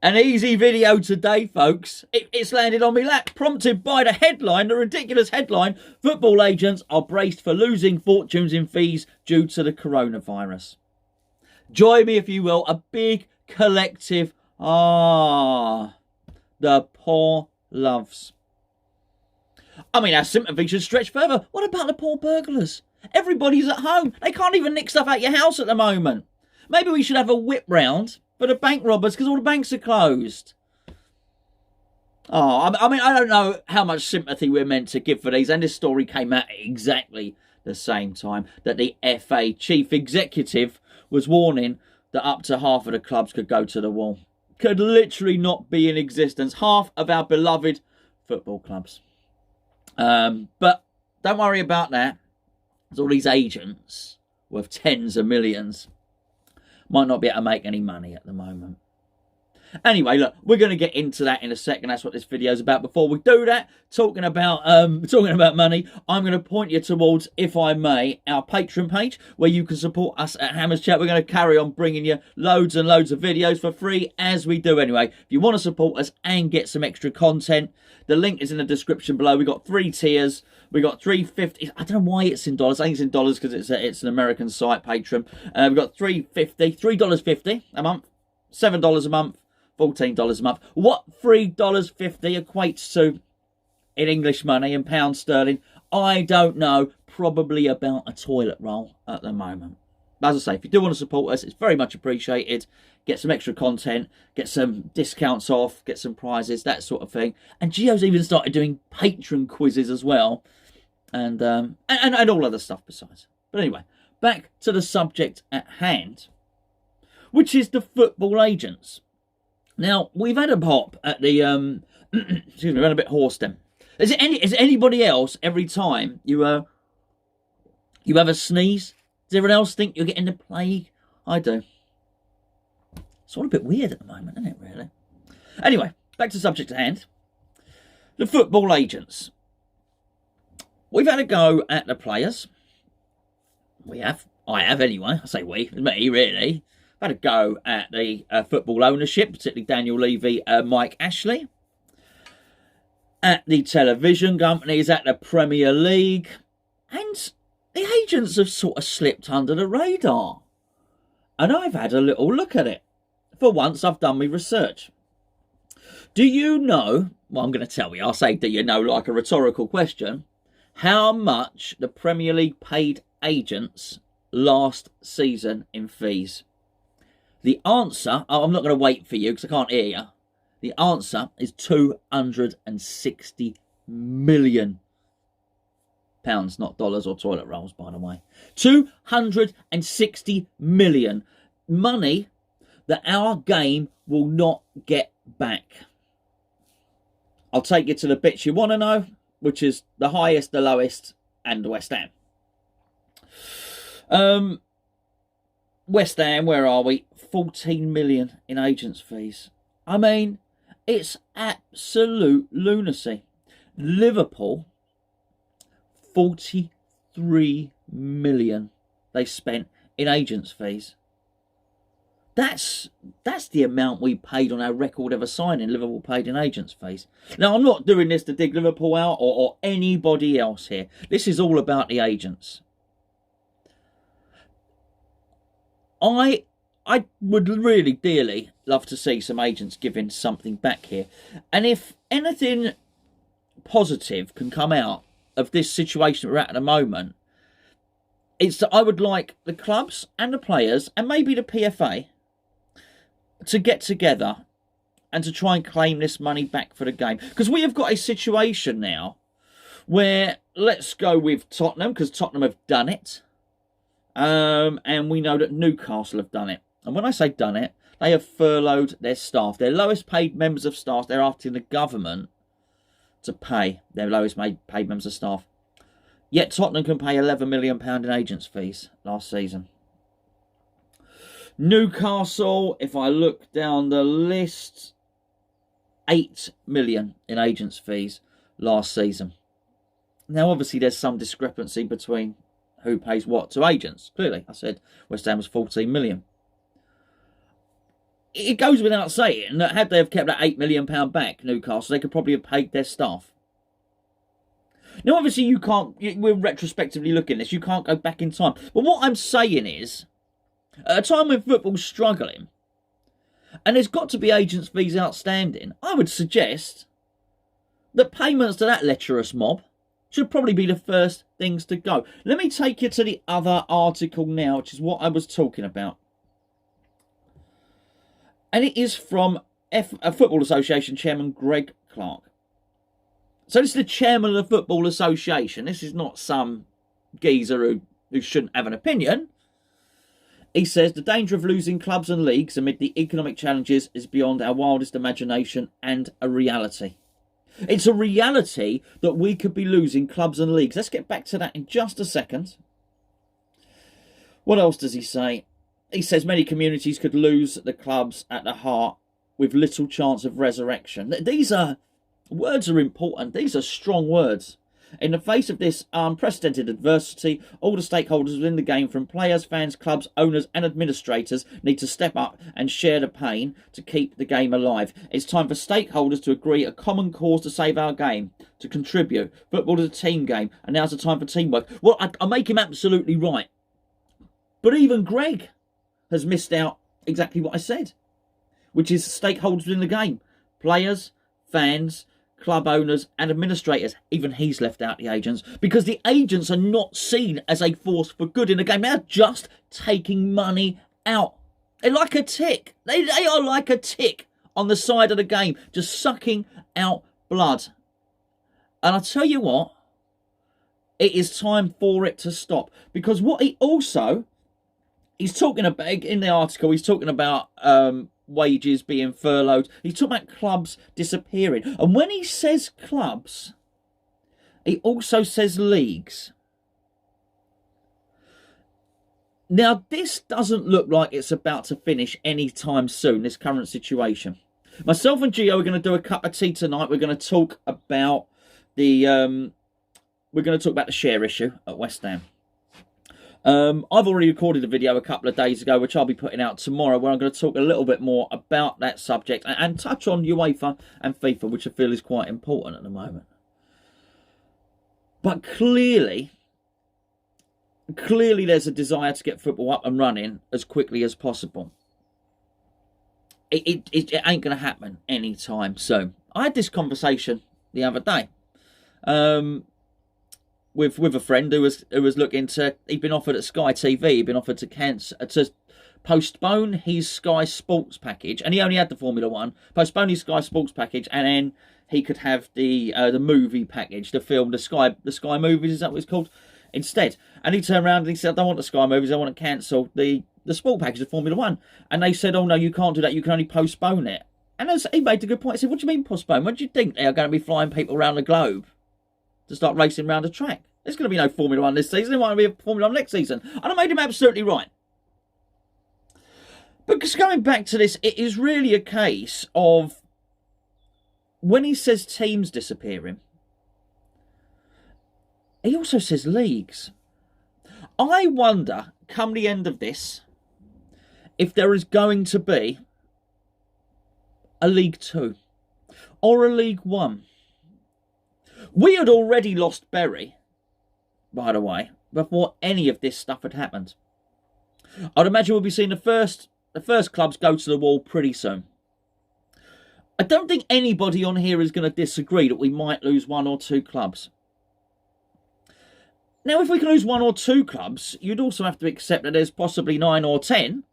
An easy video today, folks. It's landed on me lap, prompted by the headline, the ridiculous headline, football agents are braced for losing fortunes in fees due to the coronavirus. Join me, if you will, a big collective, the poor loves. I mean, our sympathy should stretch further. What about the poor burglars? Everybody's at home. They can't even nick stuff out your house at the moment. Maybe we should have a whip round for the bank robbers because all the banks are closed. Oh, I mean, I don't know how much sympathy we're meant to give for these. And this story came out at exactly the same time that the FA chief executive was warning that up to half of the clubs could go to the wall. Could literally not be in existence. Half of our beloved football clubs. But don't worry about that. There's all these agents worth tens of millions. Might not be able to make any money at the moment. Anyway, look, we're going to get into that in a second. That's what this video is about. Before we do that, talking about money, I'm going to point you towards, if I may, our Patreon page, where you can support us at Hammers Chat. We're going to carry on bringing you loads and loads of videos for free, as we do anyway. If you want to support us and get some extra content, the link is in the description below. We've got 3 tiers. We got $3.50. I don't know why it's in dollars. I think it's in dollars because it's an American site, Patreon. We've got $3.50 a month, $7 a month, $14 a month. What $3.50 equates to in English money and pound sterling, I don't know. Probably about a toilet roll at the moment. But as I say, if you do want to support us, it's very much appreciated. Get some extra content, get some discounts off, get some prizes, that sort of thing. And Gio's even started doing patron quizzes as well. And all other stuff besides. But anyway, back to the subject at hand, which is the football agents. Now, we've had a pop at the, excuse me, we're a bit hoarse then. Is anybody else, every time you have a sneeze, does everyone else think you're getting the plague? I do. It's all a bit weird at the moment, isn't it, really? Anyway, back to the subject at hand. The football agents. We've had a go at the players. We have. I have, anyway. I say we. It's me, really. I've had a go at the football ownership, particularly Daniel Levy, Mike Ashley. At the television companies, at the Premier League. And the agents have sort of slipped under the radar. And I've had a little look at it. For once, I've done my research. Do you know, well, I'm going to tell you, I'll say, do you know, like a rhetorical question, how much the Premier League paid agents last season in fees? The answer, I'm not going to wait for you because I can't hear you. The answer is £260 million. Pounds, not dollars or toilet rolls, by the way. 260 million. Money that our game will not get back. I'll take you to the bits you want to know, which is the highest, the lowest, and the West Ham. West Ham, where are we? 14 million in agents' fees. I mean, it's absolute lunacy. Liverpool, 43 million they spent in agents' fees. That's the amount we paid on our record ever signing. Liverpool paid in agents' fees. Now, I'm not doing this to dig Liverpool out or anybody else here. This is all about the agents. I would really dearly love to see some agents giving something back here. And if anything positive can come out of this situation we're at the moment, it's that I would like the clubs and the players and maybe the PFA to get together and to try and claim this money back for the game. Because we have got a situation now where, let's go with Tottenham, because Tottenham have done it. And we know that Newcastle have done it. And when I say done it, they have furloughed their staff. Their lowest paid members of staff, they're asking the government to pay their lowest paid members of staff. Yet Tottenham can pay £11 million in agents' fees last season. Newcastle, if I look down the list, 8 million in agents' fees last season. Now, obviously, there's some discrepancy between who pays what to agents. Clearly, I said West Ham was 14 million. it goes without saying that had they have kept that £8 million back, Newcastle, they could probably have paid their staff. Now, obviously, you can't, we're retrospectively looking at this, you can't go back in time. But what I'm saying is, at a time when football's struggling, and there's got to be agents' fees outstanding, I would suggest that payments to that lecherous mob should probably be the first things to go. Let me take you to the other article now, which is what I was talking about. And it is from Football Association Chairman Greg Clark. So this is the chairman of the Football Association. This is not some geezer who shouldn't have an opinion. He says, the danger of losing clubs and leagues amid the economic challenges is beyond our wildest imagination and a reality. It's a reality that we could be losing clubs and leagues. Let's get back to that in just a second. What else does he say? He says many communities could lose the clubs at the heart with little chance of resurrection. These words are important. These are strong words. In the face of this unprecedented adversity, all the stakeholders within the game, from players, fans, clubs, owners and administrators, need to step up and share the pain to keep the game alive. It's time for stakeholders to agree a common cause to save our game, to contribute. Football is a team game, and now's the time for teamwork. Well, I make him absolutely right. But even Greg has missed out exactly what I said, which is stakeholders within the game. Players, fans, club owners and administrators. Even he's left out the agents, because the agents are not seen as a force for good in the game. They're just taking money out. They're like a tick. They are like a tick on the side of the game, just sucking out blood. And I tell you what, it is time for it to stop. Because what he's talking about, in the article, he's talking about wages being furloughed. He's talking about clubs disappearing. And when he says clubs, he also says leagues. Now, this doesn't look like it's about to finish anytime soon, this current situation. Myself and Gio are going to do a cup of tea tonight. We're going to talk about the share issue at West Ham. I've already recorded a video a couple of days ago, which I'll be putting out tomorrow, where I'm going to talk a little bit more about that subject and touch on UEFA and FIFA, which I feel is quite important at the moment. But clearly there's a desire to get football up and running as quickly as possible. It ain't going to happen anytime soon. I had this conversation the other day. With a friend who was looking to, he'd been offered at Sky TV, he'd been offered to postpone his Sky Sports package, and he only had the Formula One, postpone his Sky Sports package, and then he could have the movie package, the film, the Sky movies, is that what it's called, instead. And he turned around and he said, I don't want the Sky movies, I want to cancel the sport package of Formula One. And they said, oh no, you can't do that, you can only postpone it. And he made a good point. He said, what do you mean postpone? What do you think? They are going to be flying people around the globe to start racing around a track? There's going to be no Formula One this season. There might be a Formula One next season. And I made him absolutely right. Because going back to this, it is really a case of, when he says teams disappearing, he also says leagues. I wonder, come the end of this, if there is going to be a League Two or a League One. We had already lost Bury, by the way, before any of this stuff had happened. I'd imagine we'll be seeing the first clubs go to the wall pretty soon. I don't think anybody on here is going to disagree that we might lose one or two clubs. Now, if we can lose one or two clubs, you'd also have to accept that there's possibly 9 or 10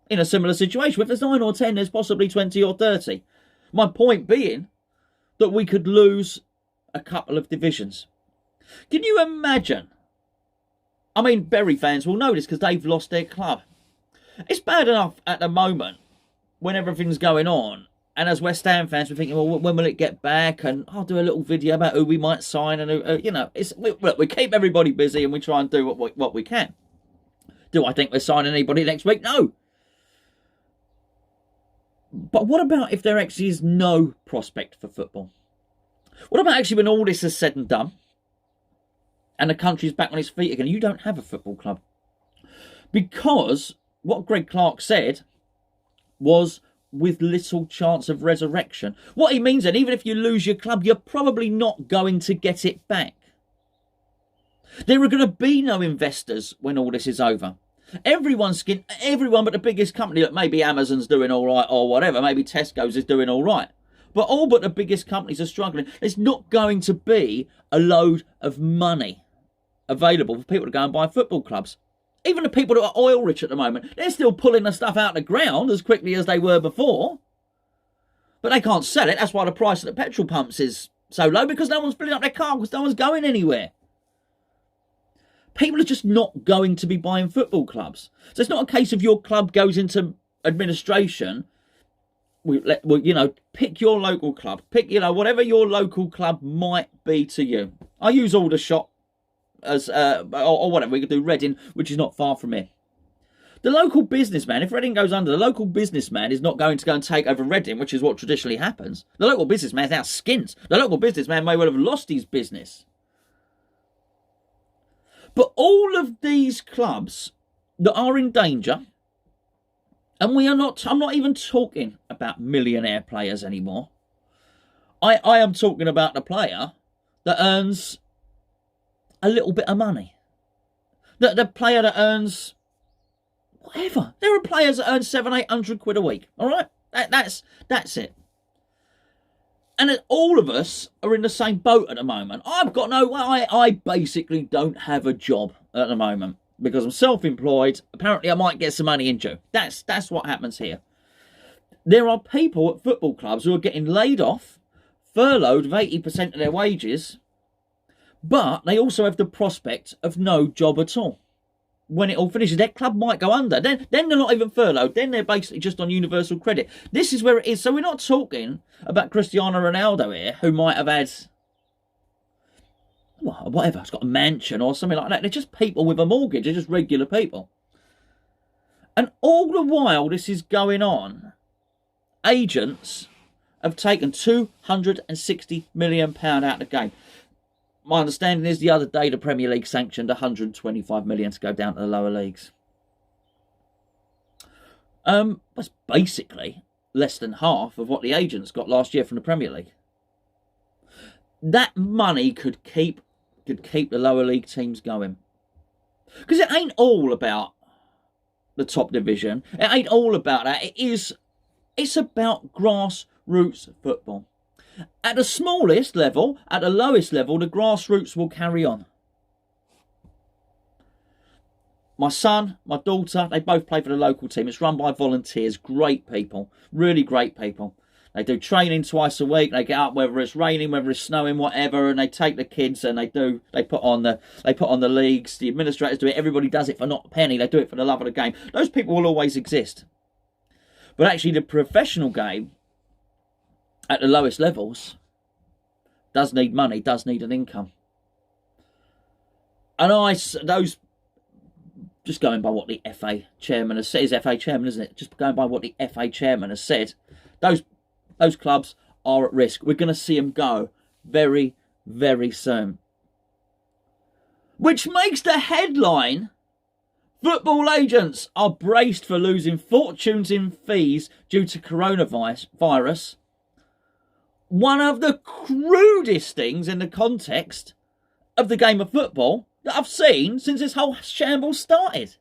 in a similar situation. If there's 9 or 10, there's possibly 20 or 30. My point being that we could lose a couple of divisions. Can you imagine? I mean, Bury fans will know this because they've lost their club. It's bad enough at the moment when everything's going on. And as West Ham fans, we're thinking, well, when will it get back? And I'll do a little video about who we might sign. And, we keep everybody busy and we try and do what we can. Do I think we're signing anybody next week? No. But what about if there actually is no prospect for football? What about actually when all this is said and done and the country's back on its feet again, you don't have a football club? Because what Greg Clark said was with little chance of resurrection. What he means then, even if you lose your club, you're probably not going to get it back. There are going to be no investors when all this is over. Everyone but the biggest company, that maybe Amazon's doing all right or whatever, maybe Tesco's is doing all right. But all but the biggest companies are struggling. There's not going to be a load of money available for people to go and buy football clubs. Even the people that are oil rich at the moment, they're still pulling the stuff out of the ground as quickly as they were before. But they can't sell it. That's why the price at the petrol pumps is so low, because no one's filling up their car, because no one's going anywhere. People are just not going to be buying football clubs. So it's not a case of your club goes into administration. Pick your local club. Pick, whatever your local club might be to you. I use Aldershot as, or whatever. We could do Reading, which is not far from here. The local businessman, if Reading goes under, the local businessman is not going to go and take over Reading, which is what traditionally happens. The local businessman is now skint. The local businessman may well have lost his business. But all of these clubs that are in danger, and I'm not even talking about millionaire players anymore. I am talking about the player that earns a little bit of money. The player that earns whatever. There are players that earn 700-800 quid a week. All right? That's it. And all of us are in the same boat at the moment. I basically don't have a job at the moment because I'm self-employed. Apparently I might get some money in due. That's what happens here. There are people at football clubs who are getting laid off, furloughed of 80% of their wages, but they also have the prospect of no job at all. When it all finishes, their club might go under. Then they're not even furloughed. Then they're basically just on universal credit. This is where it is. So we're not talking about Cristiano Ronaldo here, who might have had, whatever, he's got a mansion or something like that. They're just people with a mortgage. They're just regular people. And all the while this is going on, agents have taken £260 million out of the game. My understanding is the other day the Premier League sanctioned 125 million to go down to the lower leagues. That's basically less than half of what the agents got last year from the Premier League. That money could keep the lower league teams going. Because it ain't all about the top division. It ain't all about that. It's about grassroots football. At the smallest level, at the lowest level, the grassroots will carry on. My son, my daughter, they both play for the local team. It's run by volunteers, great people, really great people. They do training twice a week. They get up whether it's raining, whether it's snowing, whatever, and they take the kids and they put on the leagues. The administrators do it. Everybody does it for not a penny. They do it for the love of the game. Those people will always exist. But actually, the professional game at the lowest levels does need money, does need an income. And those, just going by what the FA chairman has said, is FA chairman, isn't it? Just going by what the FA chairman has said, those clubs are at risk. We're going to see them go very, very soon. Which makes the headline, football agents are braced for losing fortunes in fees due to coronavirus, one of the crudest things in the context of the game of football that I've seen since this whole shambles started.